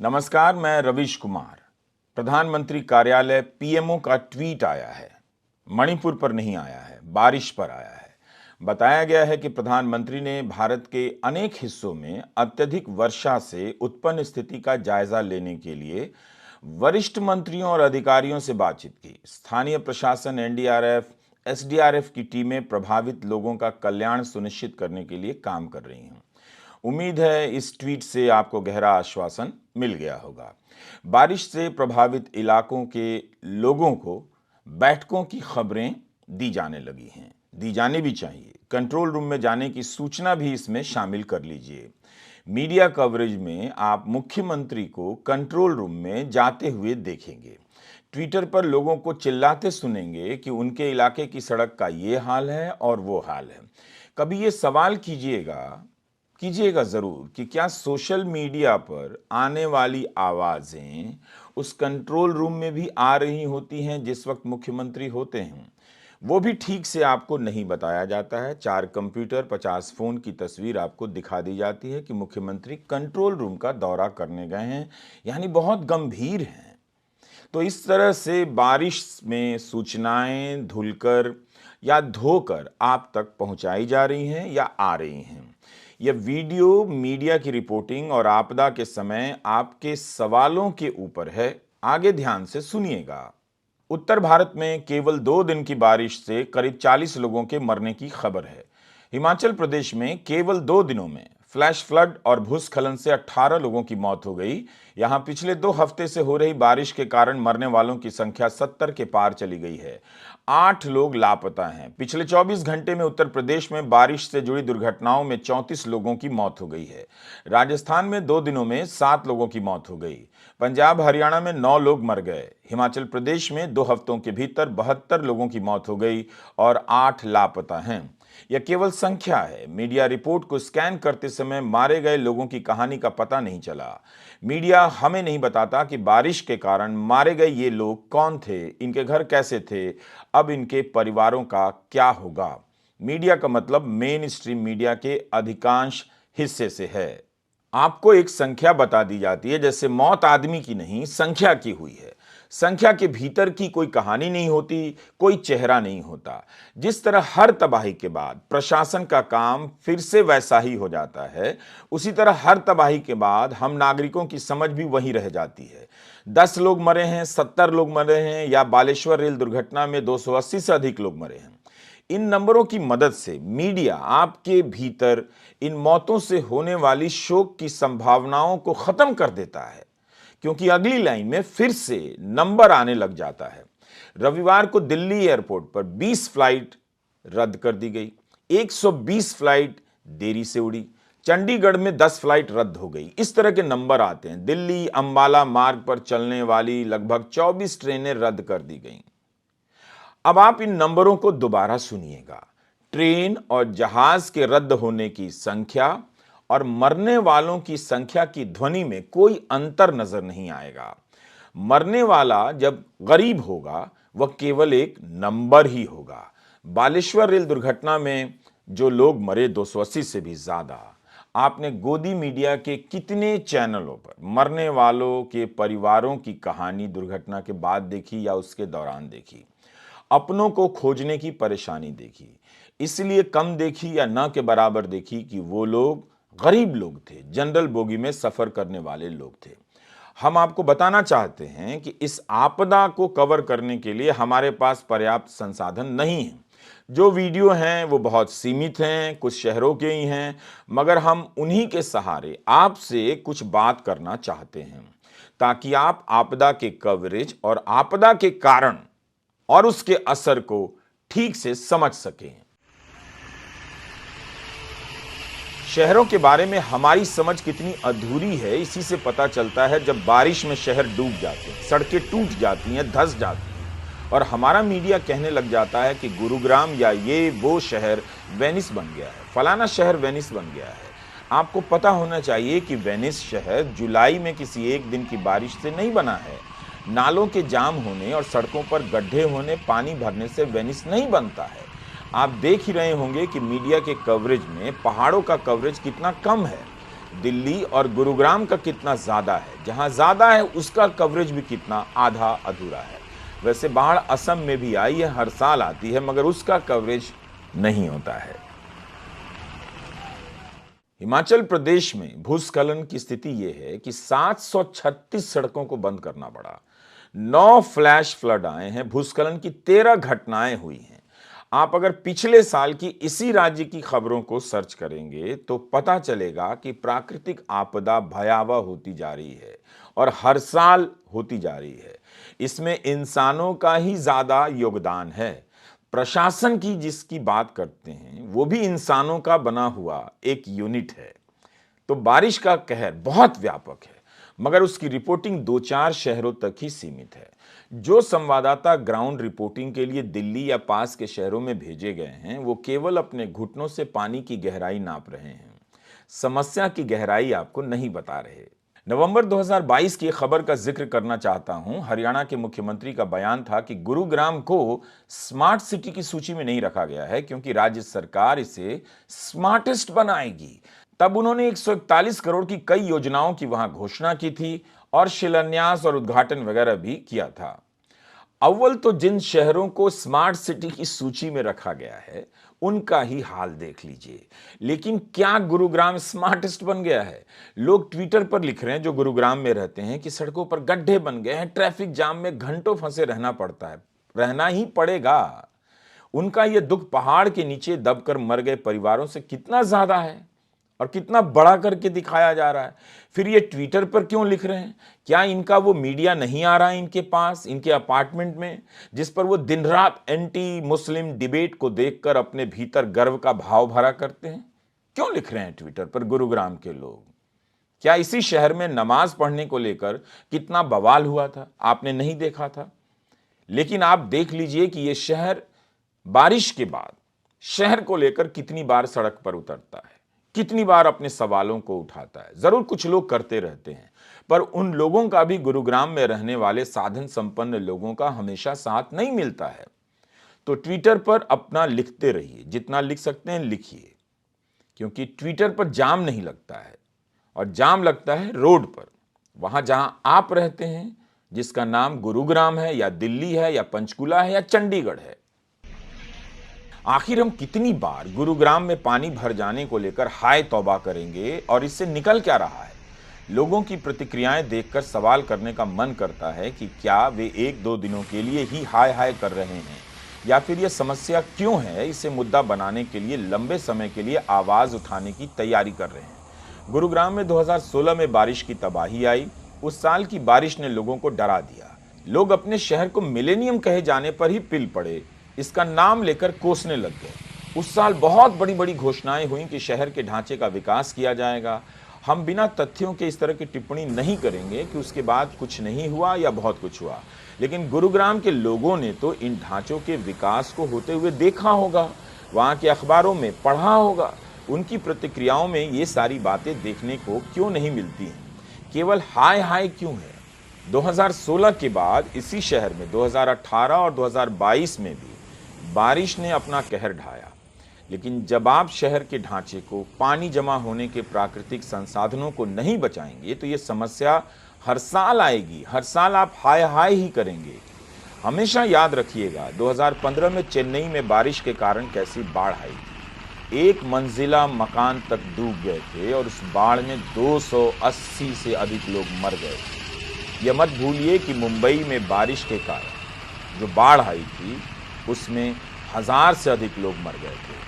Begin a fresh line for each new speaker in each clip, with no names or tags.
नमस्कार, मैं रवीश कुमार। प्रधानमंत्री कार्यालय पीएमओ का ट्वीट आया है। मणिपुर पर नहीं आया है, बारिश पर आया है। बताया गया है कि प्रधानमंत्री ने भारत के अनेक हिस्सों में अत्यधिक वर्षा से उत्पन्न स्थिति का जायजा लेने के लिए वरिष्ठ मंत्रियों और अधिकारियों से बातचीत की। स्थानीय प्रशासन, एनडीआरएफ, एसडीआरएफ की टीमें प्रभावित लोगों का कल्याण सुनिश्चित करने के लिए काम कर रही हैं। उम्मीद है इस ट्वीट से आपको गहरा आश्वासन मिल गया होगा। बारिश से प्रभावित इलाकों के लोगों को बैठकों की खबरें दी जाने लगी हैं, दी जानी भी चाहिए। कंट्रोल रूम में जाने की सूचना भी इसमें शामिल कर लीजिए। मीडिया कवरेज में आप मुख्यमंत्री को कंट्रोल रूम में जाते हुए देखेंगे। ट्विटर पर लोगों को चिल्लाते सुनेंगे कि उनके इलाके की सड़क का ये हाल है और वो हाल है। कभी ये सवाल कीजिएगा जरूर कि क्या सोशल मीडिया पर आने वाली आवाजें उस कंट्रोल रूम में भी आ रही होती हैं जिस वक्त मुख्यमंत्री होते हैं। वो भी ठीक से आपको नहीं बताया जाता है। 4 कंप्यूटर, 50 फोन की तस्वीर आपको दिखा दी जाती है कि मुख्यमंत्री कंट्रोल रूम का दौरा करने गए हैं, यानी बहुत गंभीर हैं। तो इस तरह से बारिश में सूचनाएं धुलकर या धोकर आप तक पहुंचाई जा रही हैं या आ रही हैं। यह वीडियो मीडिया की रिपोर्टिंग और आपदा के समय आपके सवालों के ऊपर है। आगे ध्यान से सुनिएगा। उत्तर भारत में केवल 2 दिन की बारिश से करीब 40 लोगों के मरने की खबर है। हिमाचल प्रदेश में केवल 2 दिनों में फ्लैश फ्लड और भूस्खलन से 18 लोगों की मौत हो गई। यहां पिछले 2 हफ्ते से हो रही बारिश के कारण मरने वालों की संख्या 70 के पार चली गई है। 8 लोग लापता हैं। पिछले 24 घंटे में उत्तर प्रदेश में बारिश से जुड़ी दुर्घटनाओं में 34 लोगों की मौत हो गई है। राजस्थान में 2 दिनों में 7 लोगों की मौत हो गई। पंजाब हरियाणा में 9 लोग मर गए। हिमाचल प्रदेश में 2 हफ्तों के भीतर 72 लोगों की मौत हो गई और 8 लापता हैं। यह केवल संख्या है। मीडिया रिपोर्ट को स्कैन करते समय मारे गए लोगों की कहानी का पता नहीं चला। मीडिया हमें नहीं बताता कि बारिश के कारण मारे गए ये लोग कौन थे, इनके घर कैसे थे, अब इनके परिवारों का क्या होगा। मीडिया का मतलब मेन स्ट्रीम मीडिया के अधिकांश हिस्से से है। आपको एक संख्या बता दी जाती है, जैसे मौत आदमी की नहीं, संख्या की हुई है। संख्या के भीतर की कोई कहानी नहीं होती, कोई चेहरा नहीं होता। जिस तरह हर तबाही के बाद प्रशासन का काम फिर से वैसा ही हो जाता है, उसी तरह हर तबाही के बाद हम नागरिकों की समझ भी वही रह जाती है। 10 लोग मरे हैं, 70 लोग मरे हैं, या बालेश्वर रेल दुर्घटना में 280 से अधिक लोग मरे हैं। इन नंबरों की मदद से मीडिया आपके भीतर इन मौतों से होने वाली शोक की संभावनाओं को खत्म कर देता है, क्योंकि अगली लाइन में फिर से नंबर आने लग जाता है। रविवार को दिल्ली एयरपोर्ट पर 20 फ्लाइट रद्द कर दी गई, 120 फ्लाइट देरी से उड़ी। चंडीगढ़ में 10 फ्लाइट रद्द हो गई। इस तरह के नंबर आते हैं। दिल्ली अंबाला मार्ग पर चलने वाली लगभग 24 ट्रेनें रद्द कर दी गईं। अब आप इन नंबरों को दोबारा सुनिएगा। ट्रेन और जहाज के रद्द होने की संख्या और मरने वालों की संख्या की ध्वनि में कोई अंतर नजर नहीं आएगा। मरने वाला जब गरीब होगा वह केवल एक नंबर ही होगा। बालेश्वर रेल दुर्घटना में जो लोग मरे 280 से भी ज्यादा। आपने गोदी मीडिया के कितने चैनलों पर मरने वालों के परिवारों की कहानी दुर्घटना के बाद देखी या उसके दौरान देखी? अपनों को खोजने की परेशानी देखी। इसलिए कम देखी या न के बराबर देखी कि वो लोग गरीब लोग थे, जनरल बोगी में सफर करने वाले लोग थे। हम आपको बताना चाहते हैं कि इस आपदा को कवर करने के लिए हमारे पास पर्याप्त संसाधन नहीं है। जो वीडियो हैं वो बहुत सीमित हैं, कुछ शहरों के ही हैं, मगर हम उन्हीं के सहारे आपसे कुछ बात करना चाहते हैं ताकि आप आपदा के कवरेज और आपदा के कारण और उसके असर को ठीक से समझ सकें। शहरों के बारे में हमारी समझ कितनी अधूरी है इसी से पता चलता है जब बारिश में शहर डूब जाते हैं, सड़कें टूट जाती हैं, धंस जाती हैं और हमारा मीडिया कहने लग जाता है कि गुरुग्राम या ये वो शहर वेनिस बन गया है, फलाना शहर वेनिस बन गया है। आपको पता होना चाहिए कि वेनिस शहर जुलाई में किसी एक दिन की बारिश से नहीं बना है। नालों के जाम होने और सड़कों पर गड्ढे होने, पानी भरने से वेनिस नहीं बनता है। आप देख ही रहे होंगे कि मीडिया के कवरेज में पहाड़ों का कवरेज कितना कम है। दिल्ली और गुरुग्राम का कितना ज्यादा है, जहां ज्यादा है उसका कवरेज भी कितना आधा अधूरा है। वैसे बाढ़ असम में भी आई है, हर साल आती है, मगर उसका कवरेज नहीं होता है। हिमाचल प्रदेश में भूस्खलन की स्थिति यह है कि 736 सड़कों को बंद करना पड़ा। 9 फ्लैश फ्लड आए हैं, भूस्खलन की 13 घटनाएं हुई हैं। आप अगर पिछले साल की इसी राज्य की खबरों को सर्च करेंगे तो पता चलेगा कि प्राकृतिक आपदा भयावह होती जा रही है और हर साल होती जा रही है। इसमें इंसानों का ही ज्यादा योगदान है। प्रशासन की जिसकी बात करते हैं वो भी इंसानों का बना हुआ एक यूनिट है। तो बारिश का कहर बहुत व्यापक है, मगर उसकी रिपोर्टिंग 2-4 शहरों तक ही सीमित है। जो संवाददाता ग्राउंड रिपोर्टिंग के लिए दिल्ली या पास के शहरों में भेजे गए हैं वो केवल अपने घुटनों से पानी की गहराई नाप रहे हैं, समस्या की गहराई आपको नहीं बता रहे। नवंबर 2022 की खबर का जिक्र करना चाहता हूं। हरियाणा के मुख्यमंत्री का बयान था कि गुरुग्राम को स्मार्ट सिटी की सूची में नहीं रखा गया है क्योंकि राज्य सरकार इसे स्मार्टेस्ट बनाएगी। तब उन्होंने 141 करोड़ की कई योजनाओं की वहां घोषणा की थी और शिलान्यास और उद्घाटन वगैरह भी किया था। अव्वल तो जिन शहरों को स्मार्ट सिटी की सूची में रखा गया है उनका ही हाल देख लीजिए। लेकिन क्या गुरुग्राम स्मार्टेस्ट बन गया है? लोग ट्विटर पर लिख रहे हैं जो गुरुग्राम में रहते हैं कि सड़कों पर गड्ढे बन गए हैं, ट्रैफिक जाम में घंटों फंसे रहना पड़ता है, रहना ही पड़ेगा। उनका यह दुख पहाड़ के नीचे दबकर मर गए परिवारों से कितना ज्यादा है और कितना बड़ा करके दिखाया जा रहा है। फिर ये ट्विटर पर क्यों लिख रहे हैं? क्या इनका वो मीडिया नहीं आ रहा है इनके पास, इनके अपार्टमेंट में, जिस पर वो दिन रात एंटी मुस्लिम डिबेट को देखकर अपने भीतर गर्व का भाव भरा करते हैं? क्यों लिख रहे हैं ट्विटर पर गुरुग्राम के लोग? क्या इसी शहर में नमाज पढ़ने को लेकर कितना बवाल हुआ था, आपने नहीं देखा था? लेकिन आप देख लीजिए कि यह शहर बारिश के बाद शहर को लेकर कितनी बार सड़क पर उतरता है, कितनी बार अपने सवालों को उठाता है। जरूर कुछ लोग करते रहते हैं, पर उन लोगों का भी गुरुग्राम में रहने वाले साधन संपन्न लोगों का हमेशा साथ नहीं मिलता है। तो ट्विटर पर अपना लिखते रहिए, जितना लिख सकते हैं लिखिए, क्योंकि ट्विटर पर जाम नहीं लगता है और जाम लगता है रोड पर, वहां जहां आप रहते हैं, जिसका नाम गुरुग्राम है या दिल्ली है या पंचकुला है या चंडीगढ़ है। आखिर हम कितनी बार गुरुग्राम में पानी भर जाने को लेकर हाय तौबा करेंगे और इससे निकल क्या रहा है? लोगों की प्रतिक्रियाएं देखकर सवाल करने का मन करता है कि क्या वे 1-2 दिनों के लिए ही हाय हाय कर रहे हैं या फिर यह समस्या क्यों है, इसे मुद्दा बनाने के लिए लंबे समय के लिए आवाज उठाने की तैयारी कर रहे हैं। गुरुग्राम में 2016 में बारिश की तबाही आई। उस साल की बारिश ने लोगों को डरा दिया। लोग अपने शहर को मिलेनियम कहे जाने पर ही पिल पड़े, इसका नाम लेकर कोसने लग गए। उस साल बहुत बड़ी बड़ी घोषणाएं हुई कि शहर के ढांचे का विकास किया जाएगा। हम बिना तथ्यों के इस तरह की टिप्पणी नहीं करेंगे कि उसके बाद कुछ नहीं हुआ या बहुत कुछ हुआ, लेकिन गुरुग्राम के लोगों ने तो इन ढांचों के विकास को होते हुए देखा होगा, वहां के अखबारों में पढ़ा होगा। उनकी प्रतिक्रियाओं में ये सारी बातें देखने को क्यों नहीं मिलती हैं? केवल हाय हाय क्यों है? 2016 के बाद इसी शहर में 2018 और 2022 में भी बारिश ने अपना कहर ढाया। लेकिन जब आप शहर के ढांचे को, पानी जमा होने के प्राकृतिक संसाधनों को नहीं बचाएंगे तो ये समस्या हर साल आएगी, हर साल आप हाय हाय ही करेंगे। हमेशा याद रखिएगा 2015 में चेन्नई में बारिश के कारण कैसी बाढ़ आई थी। 1 मंजिला मकान तक डूब गए थे और उस बाढ़ में 280 से अधिक लोग मर गए थे। यह मत भूलिए कि मुंबई में बारिश के कारण जो बाढ़ आई थी उसमें 1000 से अधिक लोग मर गए थे।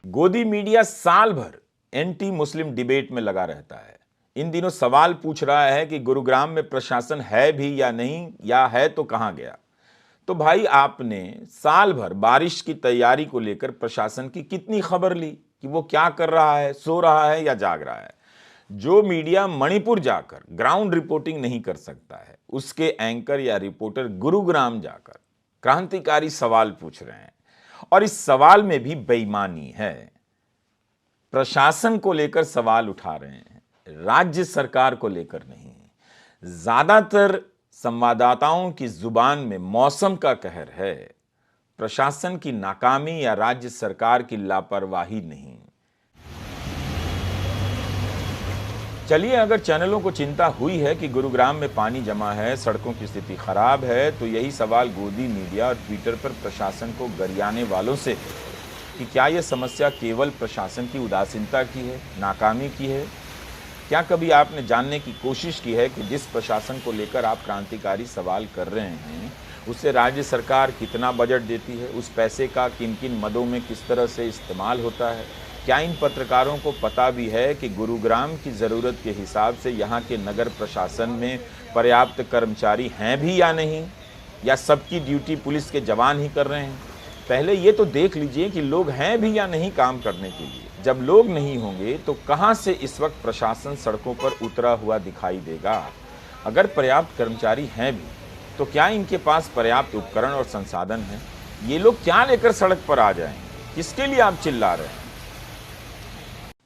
गोदी मीडिया साल भर एंटी मुस्लिम डिबेट में लगा रहता है। इन दिनों सवाल पूछ रहा है कि गुरुग्राम में प्रशासन है भी या नहीं, या है तो कहां गया। तो भाई आपने साल भर बारिश की तैयारी को लेकर प्रशासन की कितनी खबर ली कि वो क्या कर रहा है, सो रहा है या जाग रहा है? जो मीडिया मणिपुर जाकर ग्राउंड रिपोर्टिंग नहीं कर सकता है, उसके एंकर या रिपोर्टर गुरुग्राम जाकर क्रांतिकारी सवाल पूछ रहे हैं, और इस सवाल में भी बेईमानी है। प्रशासन को लेकर सवाल उठा रहे हैं, राज्य सरकार को लेकर नहीं। ज्यादातर संवाददाताओं की जुबान में मौसम का कहर है, प्रशासन की नाकामी या राज्य सरकार की लापरवाही नहीं। चलिए, अगर चैनलों को चिंता हुई है कि गुरुग्राम में पानी जमा है, सड़कों की स्थिति खराब है, तो यही सवाल गोदी मीडिया और ट्विटर पर प्रशासन को गरियाने वालों से कि क्या यह समस्या केवल प्रशासन की उदासीनता की है, नाकामी की है? क्या कभी आपने जानने की कोशिश की है कि जिस प्रशासन को लेकर आप क्रांतिकारी सवाल कर रहे हैं, उससे राज्य सरकार कितना बजट देती है, उस पैसे का किन किन मदों में किस तरह से इस्तेमाल होता है? क्या इन पत्रकारों को पता भी है कि गुरुग्राम की ज़रूरत के हिसाब से यहाँ के नगर प्रशासन में पर्याप्त कर्मचारी हैं भी या नहीं, या सबकी ड्यूटी पुलिस के जवान ही कर रहे हैं? पहले ये तो देख लीजिए कि लोग हैं भी या नहीं काम करने के लिए। जब लोग नहीं होंगे तो कहाँ से इस वक्त प्रशासन सड़कों पर उतरा हुआ दिखाई देगा? अगर पर्याप्त कर्मचारी हैं भी तो क्या इनके पास पर्याप्त उपकरण और संसाधन हैं? ये लोग क्या लेकर सड़क पर आ जाएंगे? किसके लिए आप चिल्ला रहे हैं?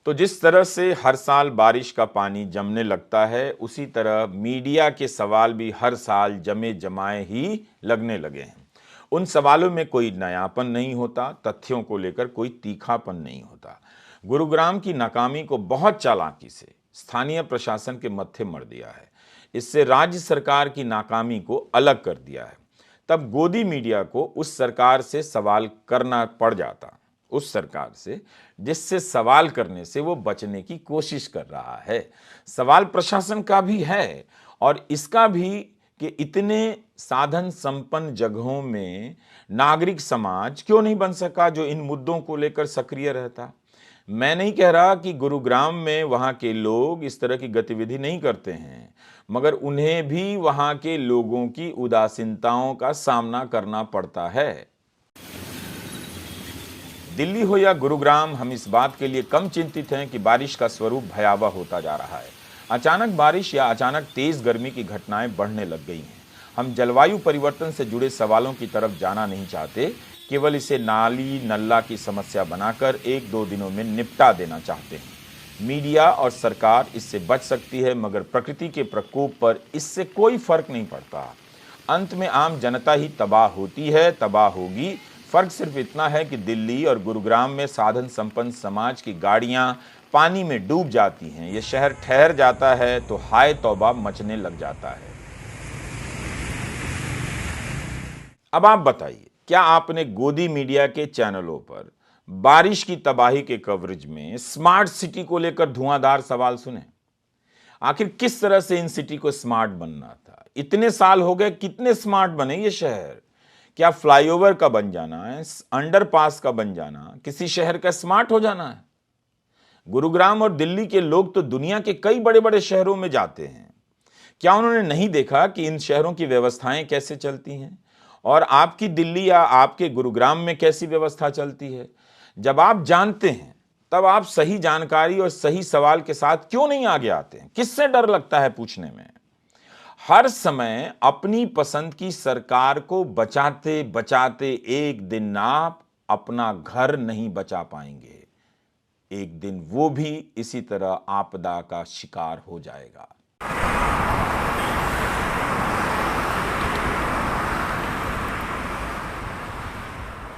तो जिस तरह से हर साल बारिश का पानी जमने लगता है, उसी तरह मीडिया के सवाल भी हर साल जमे जमाए ही लगने लगे हैं। उन सवालों में कोई नयापन नहीं होता, तथ्यों को लेकर कोई तीखापन नहीं होता। गुरुग्राम की नाकामी को बहुत चालाकी से स्थानीय प्रशासन के मत्थे मढ़ दिया है। इससे राज्य सरकार की नाकामी को अलग कर दिया है। तब गोदी मीडिया को उस सरकार से सवाल करना पड़ जाता, उस सरकार से जिससे सवाल करने से वो बचने की कोशिश कर रहा है। सवाल प्रशासन का भी है और इसका भी कि इतने साधन संपन्न जगहों में नागरिक समाज क्यों नहीं बन सका जो इन मुद्दों को लेकर सक्रिय रहता। मैं नहीं कह रहा कि गुरुग्राम में वहां के लोग इस तरह की गतिविधि नहीं करते हैं, मगर उन्हें भी वहां के लोगों की उदासीनताओं का सामना करना पड़ता है। दिल्ली हो या गुरुग्राम, हम इस बात के लिए कम चिंतित हैं कि बारिश का स्वरूप भयावह होता जा रहा है। अचानक बारिश या अचानक तेज गर्मी की घटनाएं बढ़ने लग गई हैं। हम जलवायु परिवर्तन से जुड़े सवालों की तरफ जाना नहीं चाहते, केवल इसे नाली नल्ला की समस्या बनाकर 1-2 दिनों में निपटा देना चाहते हैं। मीडिया और सरकार इससे बच सकती है, मगर प्रकृति के प्रकोप पर इससे कोई फर्क नहीं पड़ता। अंत में आम जनता ही तबाह होती है, तबाह होगी। फर्क सिर्फ इतना है कि दिल्ली और गुरुग्राम में साधन संपन्न समाज की गाड़ियां पानी में डूब जाती हैं, ये शहर ठहर जाता है तो हाय तौबा मचने लग जाता है। अब आप बताइए, क्या आपने गोदी मीडिया के चैनलों पर बारिश की तबाही के कवरेज में स्मार्ट सिटी को लेकर धुआंधार सवाल सुने? आखिर किस तरह से इन सिटी को स्मार्ट बनना था? इतने साल हो गए, कितने स्मार्ट बने ये शहर? क्या फ्लाईओवर का बन जाना है, अंडरपास का बन जाना किसी शहर का स्मार्ट हो जाना है? गुरुग्राम और दिल्ली के लोग तो दुनिया के कई बड़े बड़े शहरों में जाते हैं। क्या उन्होंने नहीं देखा कि इन शहरों की व्यवस्थाएं कैसे चलती हैं और आपकी दिल्ली या आपके गुरुग्राम में कैसी व्यवस्था चलती है? जब आप जानते हैं तब आप सही जानकारी और सही सवाल के साथ क्यों नहीं आगे आते हैं? किससे डर लगता है पूछने में? हर समय अपनी पसंद की सरकार को बचाते बचाते एक दिन आप अपना घर नहीं बचा पाएंगे। एक दिन वो भी इसी तरह आपदा का शिकार हो जाएगा।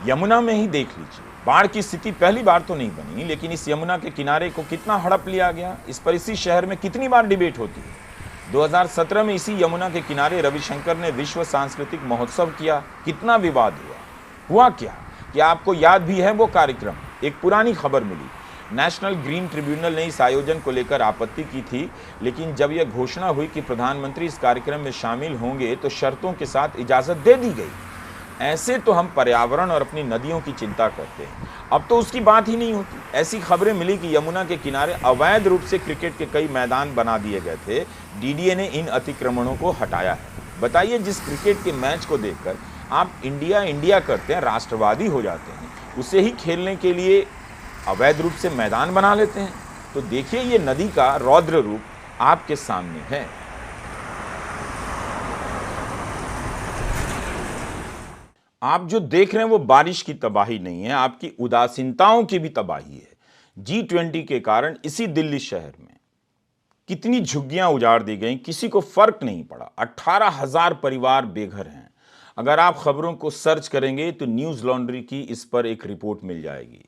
यमुना में ही देख लीजिए, बाढ़ की स्थिति पहली बार तो नहीं बनी, लेकिन इस यमुना के किनारे को कितना हड़प लिया गया, इस पर इसी शहर में कितनी बार डिबेट होती है। 2017 में इसी यमुना के किनारे रविशंकर ने विश्व सांस्कृतिक महोत्सव किया, कितना विवाद हुआ क्या आपको याद भी है वो कार्यक्रम? एक पुरानी खबर मिली, नेशनल ग्रीन ट्रिब्यूनल ने इस आयोजन को लेकर आपत्ति की थी, लेकिन जब यह घोषणा हुई कि प्रधानमंत्री इस कार्यक्रम में शामिल होंगे तो शर्तों के साथ इजाजत दे दी गई। ऐसे तो हम पर्यावरण और अपनी नदियों की चिंता करते हैं, अब तो उसकी बात ही नहीं होती। ऐसी खबरें मिली कि यमुना के किनारे अवैध रूप से क्रिकेट के कई मैदान बना दिए गए थे, डीडीए ने इन अतिक्रमणों को हटाया है। बताइए, जिस क्रिकेट के मैच को देखकर आप इंडिया इंडिया करते हैं, राष्ट्रवादी हो जाते हैं, उसे ही खेलने के लिए अवैध रूप से मैदान बना लेते हैं। तो देखिए, ये नदी का रौद्र रूप आपके सामने है। आप जो देख रहे हैं वो बारिश की तबाही नहीं है, आपकी उदासीनताओं की भी तबाही है। G20 के कारण इसी दिल्ली शहर में कितनी झुग्गियां उजाड़ दी गई, किसी को फर्क नहीं पड़ा। 18,000 परिवार बेघर हैं। अगर आप खबरों को सर्च करेंगे तो न्यूज लॉन्ड्री की इस पर एक रिपोर्ट मिल जाएगी।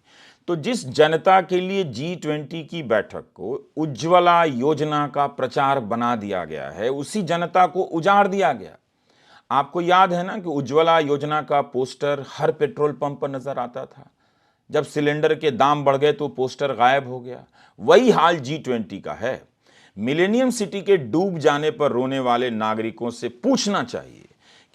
तो जिस जनता के लिए G20 की बैठक को उज्ज्वला योजना का प्रचार बना दिया गया है, उसी जनता को उजाड़ दिया गया। आपको याद है ना कि उज्ज्वला योजना का पोस्टर हर पेट्रोल पंप पर नजर आता था। जब सिलेंडर के दाम बढ़ गए तो पोस्टर गायब हो गया। वही हाल G20 का है। मिलेनियम सिटी के डूब जाने पर रोने वाले नागरिकों से पूछना चाहिए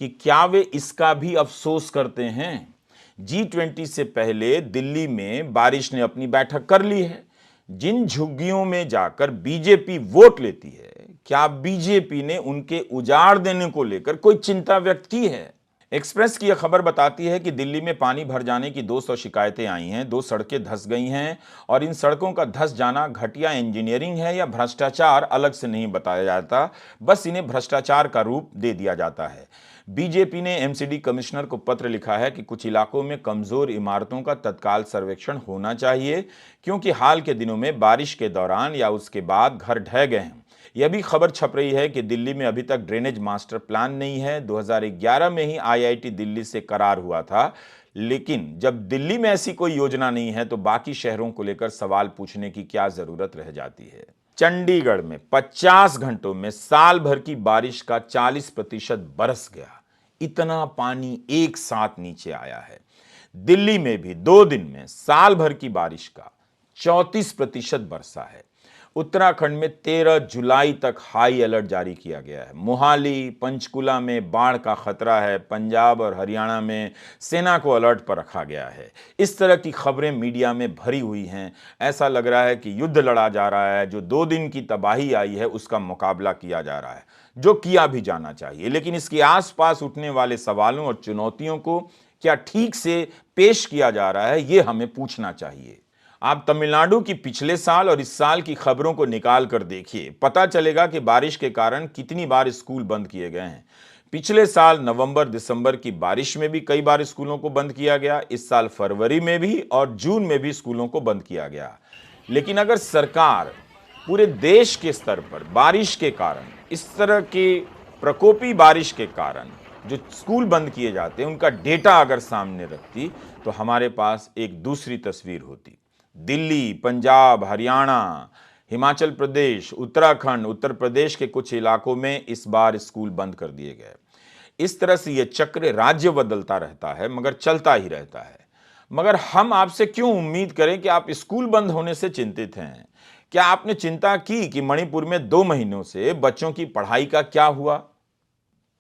कि क्या वे इसका भी अफसोस करते हैं। G20 से पहले दिल्ली में बारिश ने अपनी बैठक कर ली है। जिन झुग्गियों में जाकर बीजेपी वोट लेती है, क्या बीजेपी ने उनके उजाड़ देने को लेकर कोई चिंता व्यक्त की है? एक्सप्रेस की यह खबर बताती है कि दिल्ली में पानी भर जाने की 200 शिकायतें आई हैं, 2 सड़कें धंस गई हैं और इन सड़कों का धंस जाना घटिया इंजीनियरिंग है या भ्रष्टाचार अलग से नहीं बताया जाता, बस इन्हें भ्रष्टाचार का रूप दे दिया जाता है। बीजेपी ने एमसीडी कमिश्नर को पत्र लिखा है कि कुछ इलाकों में कमजोर इमारतों का तत्काल सर्वेक्षण होना चाहिए, क्योंकि हाल के दिनों में बारिश के दौरान या उसके बाद घर ढह गए हैं। यह भी खबर छप रही है कि दिल्ली में अभी तक ड्रेनेज मास्टर प्लान नहीं है। 2011 में ही आईआईटी दिल्ली से करार हुआ था, लेकिन जब दिल्ली में ऐसी कोई योजना नहीं है तो बाकी शहरों को लेकर सवाल पूछने की क्या जरूरत रह जाती है। चंडीगढ़ में 50 घंटों में साल भर की बारिश का 40% बरस गया। इतना पानी एक साथ नीचे आया है। दिल्ली में भी 2 दिन में साल भर की बारिश का 34% बरसा है। उत्तराखंड में 13 जुलाई तक हाई अलर्ट जारी किया गया है। मोहाली, पंचकुला में बाढ़ का खतरा है। पंजाब और हरियाणा में सेना को अलर्ट पर रखा गया है। इस तरह की खबरें मीडिया में भरी हुई हैं। ऐसा लग रहा है कि युद्ध लड़ा जा रहा है। जो 2 दिन की तबाही आई है उसका मुकाबला किया जा रहा है, जो किया भी जाना चाहिए, लेकिन इसके आसपास उठने वाले सवालों और चुनौतियों को क्या ठीक से पेश किया जा रहा है, ये हमें पूछना चाहिए। आप तमिलनाडु की पिछले साल और इस साल की खबरों को निकाल कर देखिए, पता चलेगा कि बारिश के कारण कितनी बार स्कूल बंद किए गए हैं। पिछले साल नवंबर दिसंबर की बारिश में भी कई बार स्कूलों को बंद किया गया। इस साल फरवरी में भी और जून में भी स्कूलों को बंद किया गया। लेकिन अगर सरकार पूरे देश के स्तर पर बारिश के कारण, इस तरह के प्रकोपी बारिश के कारण जो स्कूल बंद किए जाते हैं, उनका डेटा अगर सामने रखती तो हमारे पास एक दूसरी तस्वीर होती। दिल्ली, पंजाब, हरियाणा, हिमाचल प्रदेश, उत्तराखंड, उत्तर प्रदेश के कुछ इलाकों में इस बार स्कूल बंद कर दिए गए। इस तरह से यह चक्र राज्य बदलता रहता है, मगर चलता ही रहता है। मगर हम आपसे क्यों उम्मीद करें कि आप स्कूल बंद होने से चिंतित हैं? क्या आपने चिंता की कि मणिपुर में 2 महीनों से बच्चों की पढ़ाई का क्या हुआ?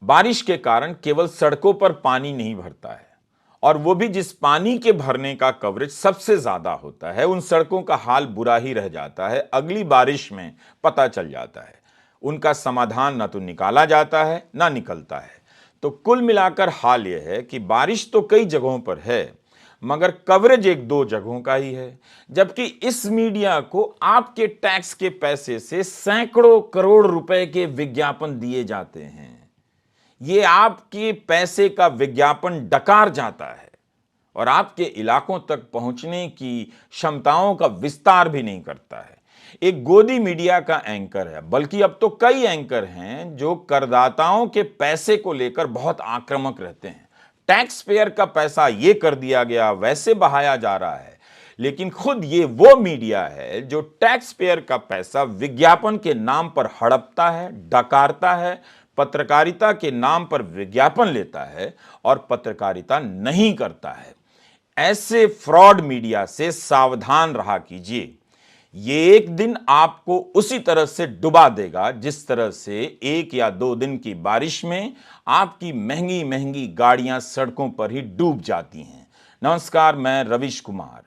बारिश के कारण केवल सड़कों पर पानी नहीं भरता है, और वो भी जिस पानी के भरने का कवरेज सबसे ज्यादा होता है, उन सड़कों का हाल बुरा ही रह जाता है। अगली बारिश में पता चल जाता है। उनका समाधान ना तो निकाला जाता है ना निकलता है। तो कुल मिलाकर हाल यह है कि बारिश तो कई जगहों पर है, मगर कवरेज 1-2 जगहों का ही है। जबकि इस मीडिया को आपके टैक्स के पैसे से सैकड़ों करोड़ रुपए के विज्ञापन दिए जाते हैं। ये आपके पैसे का विज्ञापन डकार जाता है और आपके इलाकों तक पहुंचने की क्षमताओं का विस्तार भी नहीं करता है। एक गोदी मीडिया का एंकर है, बल्कि अब तो कई एंकर हैं जो करदाताओं के पैसे को लेकर बहुत आक्रामक रहते हैं। टैक्स पेयर का पैसा ये कर दिया गया, वैसे बहाया जा रहा है, लेकिन खुद ये वो मीडिया है जो टैक्स पेयर का पैसा विज्ञापन के नाम पर हड़पता है, डकारता है, पत्रकारिता के नाम पर विज्ञापन लेता है और पत्रकारिता नहीं करता है। ऐसे फ्रॉड मीडिया से सावधान रहा कीजिए। ये एक दिन आपको उसी तरह से डुबा देगा जिस तरह से 1 या 2 दिन की बारिश में आपकी महंगी महंगी गाड़ियां सड़कों पर ही डूब जाती हैं। नमस्कार, मैं रविश कुमार।